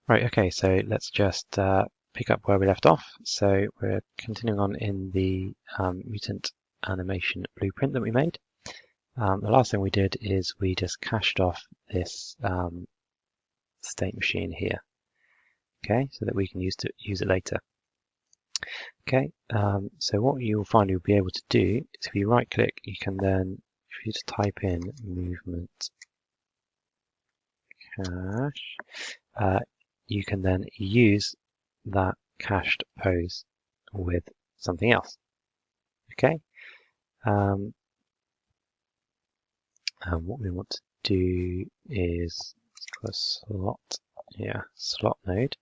Right, okay, so let's just pick up where we left off. So we're continuing on in the mutant animation blueprint that we made. The last thing we did is we just cached off this state machine here, okay, so that we can use it later. Okay, so what you'll find you'll be able to do is if you right click, you can then, if you just type in movement cache, you can then use that cached pose with something else. Okay. And what we want to do is a slot. Yeah, slot node.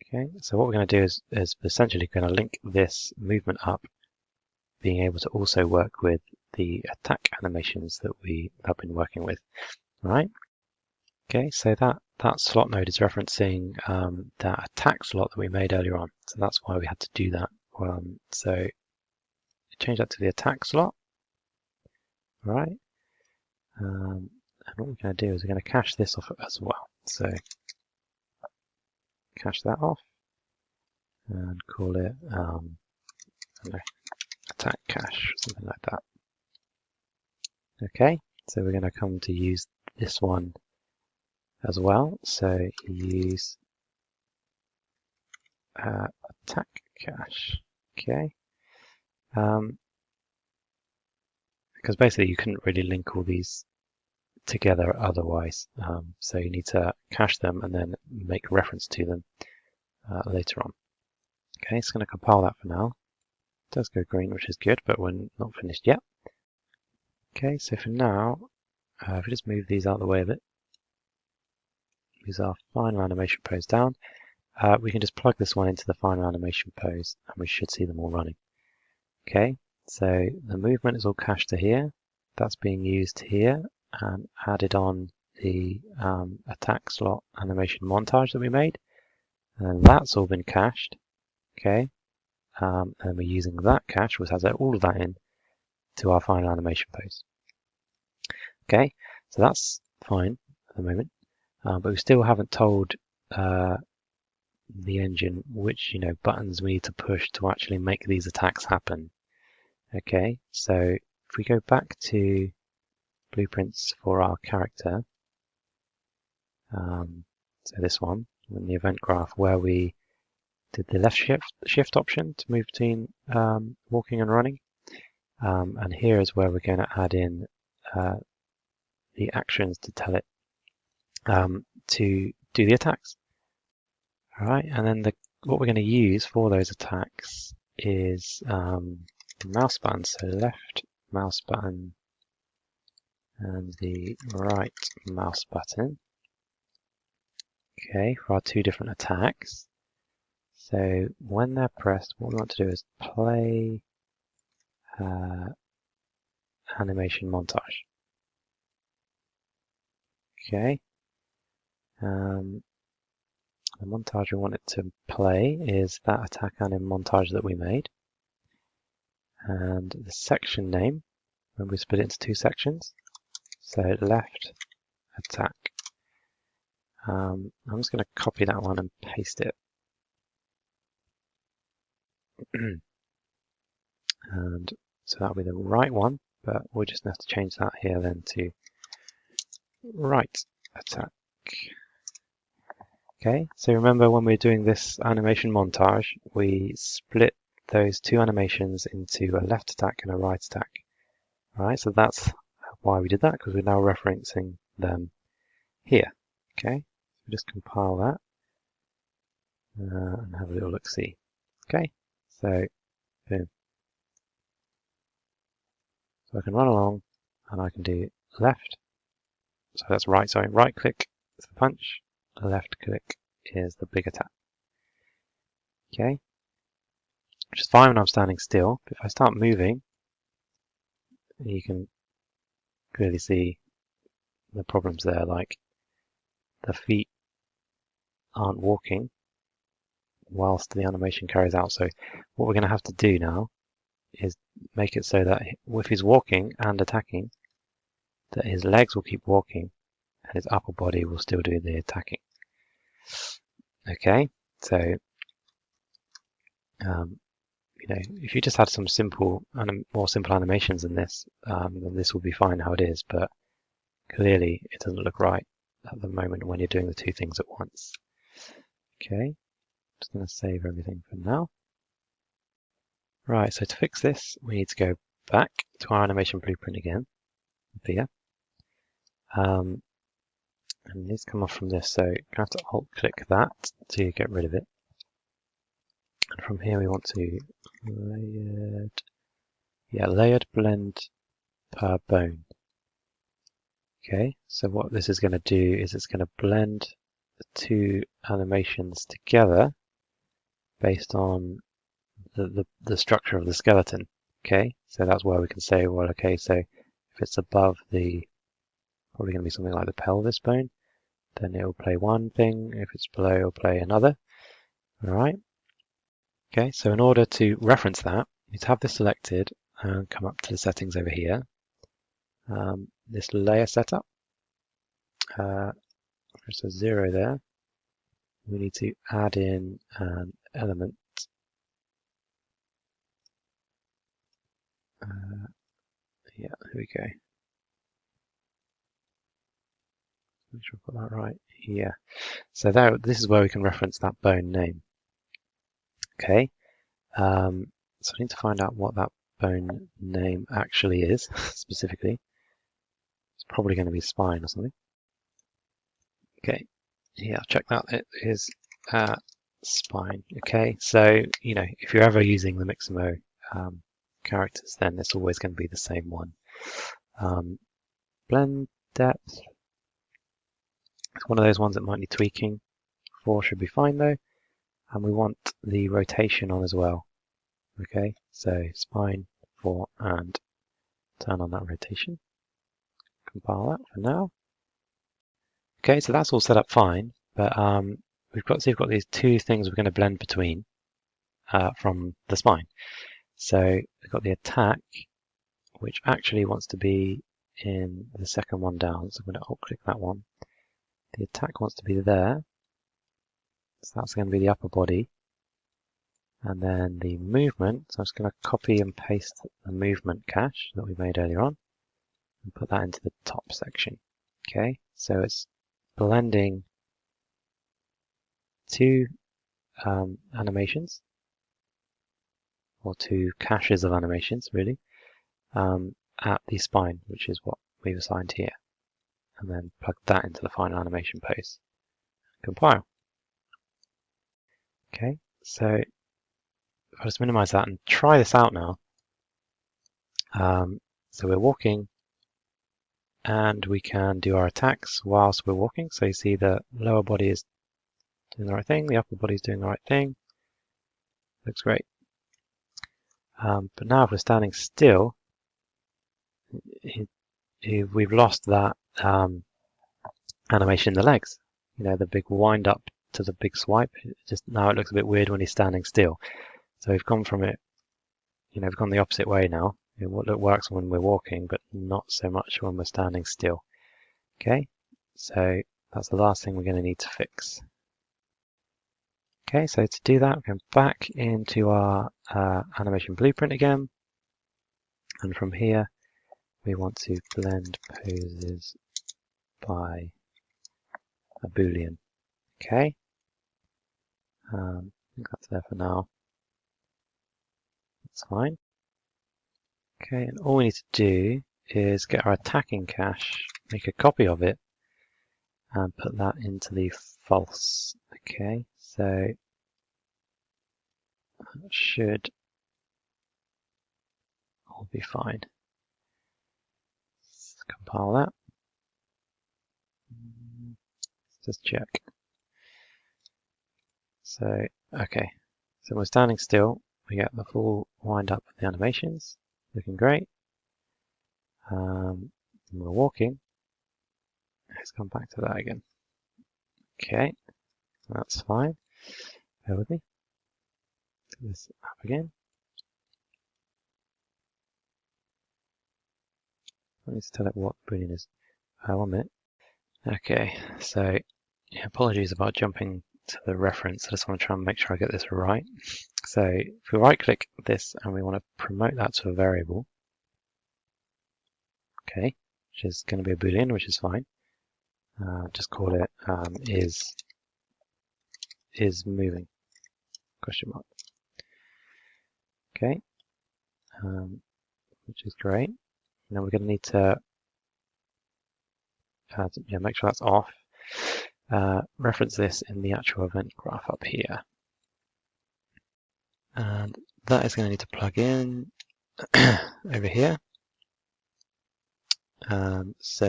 Okay. So what we're going to do is essentially going to link this movement up, being able to also work with the attack animations that we have been working with. All right. Okay, so that slot node is referencing that attack slot that we made earlier on. So that's why we had to do that. So change that to the attack slot. All right. And what we're going to do is we're going to cache this off as well. So cache that off and call it attack cache, something like that. Okay, so we're going to come to use this one as well. So use attack cache. Okay. Because basically you couldn't really link all these together otherwise. So you need to cache them and then make reference to them later on. Okay, it's going to compile that for now. It does go green, which is good, but we're not finished yet. Okay, so for now, if we just move these out of the way a bit, use our final animation pose down, we can just plug this one into the final animation pose and we should see them all running. Okay, so the movement is all cached to here. That's being used here and added on the attack slot animation montage that we made. And that's all been cached. Okay, and we're using that cache, which has all of that in, to our final animation pose. Okay, so that's fine at the moment, but we still haven't told the engine which buttons we need to push to actually make these attacks happen. Okay, so if we go back to blueprints for our character, so this one in the event graph where we did the left shift option to move between walking and running, and here is where we're going to add in the actions to tell it to do the attacks. All right, and then what we're going to use for those attacks is mouse button. So left mouse button and the right mouse button. Okay, for our two different attacks. So when they're pressed, what we want to do is play animation montage. Okay. The montage we want it to play is that attack anim montage that we made. And the section name, when we split it into two sections. So left attack. I'm just going to copy that one and paste it. And so that'll be the right one, but we'll just have to change that here then to right attack. Okay, so remember when we're doing this animation montage, we split those two animations into a left attack and a right attack. Alright, so that's why we did that, because we're now referencing them here. Okay, so just compile that and have a little look-see. Okay, so boom. So I can run along and I can do left. So that's right, sorry, right click is the punch, left click is the big attack. Okay, which is fine when I'm standing still. But if I start moving, you can clearly see the problems there, like the feet aren't walking whilst the animation carries out. So what we're going to have to do now is make it so that if he's walking and attacking, that his legs will keep walking and his upper body will still do the attacking. Okay, so if you just had some more simple animations than this, then this will be fine how it is, but clearly it doesn't look right at the moment when you're doing the two things at once. Okay, just going to save everything for now. Right, so to fix this, we need to go back to our animation blueprint again, here. And it needs to come off from this, so you have to alt-click that to get rid of it. And from here we want to layered blend per bone. Okay, so what this is going to do is it's going to blend the two animations together based on the structure of the skeleton. Okay, so that's where we can say, well, okay, so if it's above probably going to be something like the pelvis bone, then it will play one thing. If it's below, it will play another. All right. Okay, so in order to reference that, you need to have this selected and come up to the settings over here. This layer setup, there's a 0 there. We need to add in an element. Yeah, here we go. Make sure I've got that right. Yeah. So this is where we can reference that bone name. Okay. So I need to find out what that bone name actually is specifically. It's probably going to be spine or something. Okay. Yeah, check that. It is spine. Okay. So if you're ever using the Mixamo characters, then it's always going to be the same one. Blend depth. It's one of those ones that might need tweaking. 4 should be fine though. And we want the rotation on as well. Okay, so spine 4 and turn on that rotation. Compile that for now. Okay, so that's all set up fine, but we've got these two things we're going to blend between from the spine. So we've got the attack, which actually wants to be in the second one down. So I'm going to alt-click that one. The attack wants to be there. So that's going to be the upper body. And then the movement, so I'm just going to copy and paste the movement cache that we made earlier on and put that into the top section. Okay, so it's blending two animations, or two caches of animations really, at the spine, which is what we've assigned here. And then plug that into the final animation pose. Compile. Okay, so if I just minimize that and try this out now. So we're walking and we can do our attacks whilst we're walking. So you see the lower body is doing the right thing, the upper body is doing the right thing. Looks great. But now if we're standing still, we've lost that animation in the legs. The big wind up to the big swipe. Now it looks a bit weird when he's standing still. So we've gone from it, we've gone the opposite way now. It works when we're walking, but not so much when we're standing still. Okay, so that's the last thing we're going to need to fix. Okay, so to do that, we're going back into our animation blueprint again. And from here, we want to blend poses by a Boolean. Okay, I think that's there for now. That's fine. Okay, and all we need to do is get our attacking cache, make a copy of it, and put that into the false. Okay, so that should all be fine. Let's compile that. Let's just check. So, okay, so we're standing still. We get the full wind up of the animations. Looking great. We're walking. Let's come back to that again. Okay, that's fine. Bear with me. Put this up again. I need to tell it what Boolean is. 1 minute. Okay, so yeah, apologies about jumping to the reference. I just want to try and make sure I get this right. So if we right click this and we want to promote that to a variable, okay, which is going to be a boolean, which is fine. Just call it is moving, question mark. Okay, which is great. Now we're going to need to make sure that's off. Reference this in the actual event graph up here. And that is going to need to plug in over here. So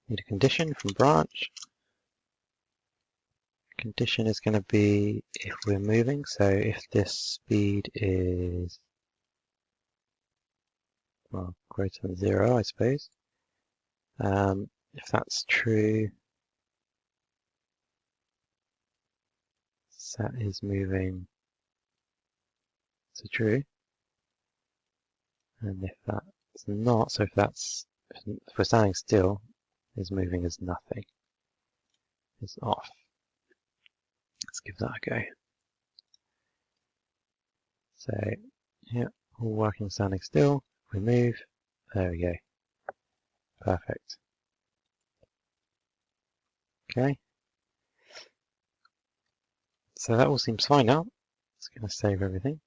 need a condition from branch. Condition is going to be if we're moving. So if this speed is greater than 0, I suppose. If that's true, set is moving to true. And if that's not, so if we're standing still, is moving as nothing. Is off. Let's give that a go. So yeah, all working standing still. We move. There we go. Perfect. Okay. So that all seems fine now. It's going to save everything.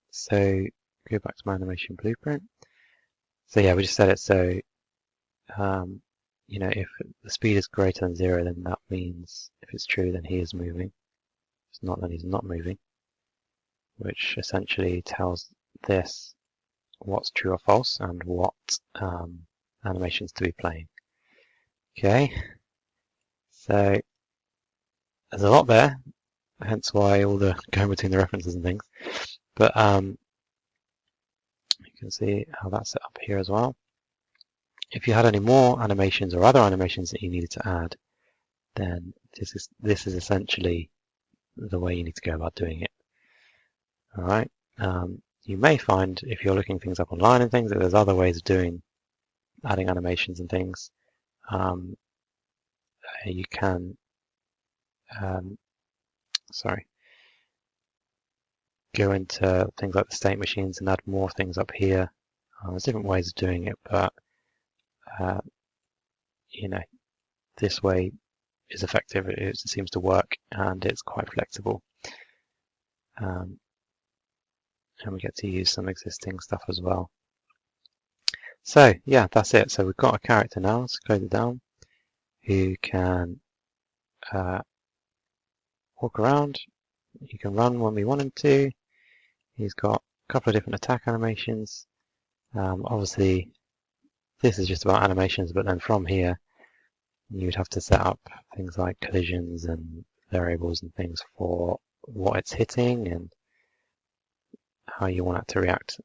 So go back to my animation blueprint. So yeah, we just set it so, if the speed is greater than 0, then that means if it's true, then he is moving. If it's not, then he's not moving, which essentially tells this what's true or false and what animations to be playing. Okay, so there's a lot there, hence why all the going between the references and things. But you can see how that's set up here as well. If you had any more animations or other animations that you needed to add, then this is essentially the way you need to go about doing it. All right. You may find if you're looking things up online and things that there's other ways of adding animations and things. You can go into things like the state machines and add more things up here. There's different ways of doing it, but this way is effective. It seems to work and it's quite flexible. And we get to use some existing stuff as well. So yeah, that's it. So we've got a character now, let's close it down, who can walk around. He can run when we want him to. He's got a couple of different attack animations. Obviously, this is just about animations, but then from here, you'd have to set up things like collisions and variables and things for what it's hitting and how you want it to react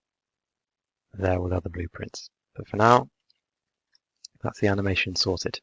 there with other blueprints. But for now, that's the animation sorted.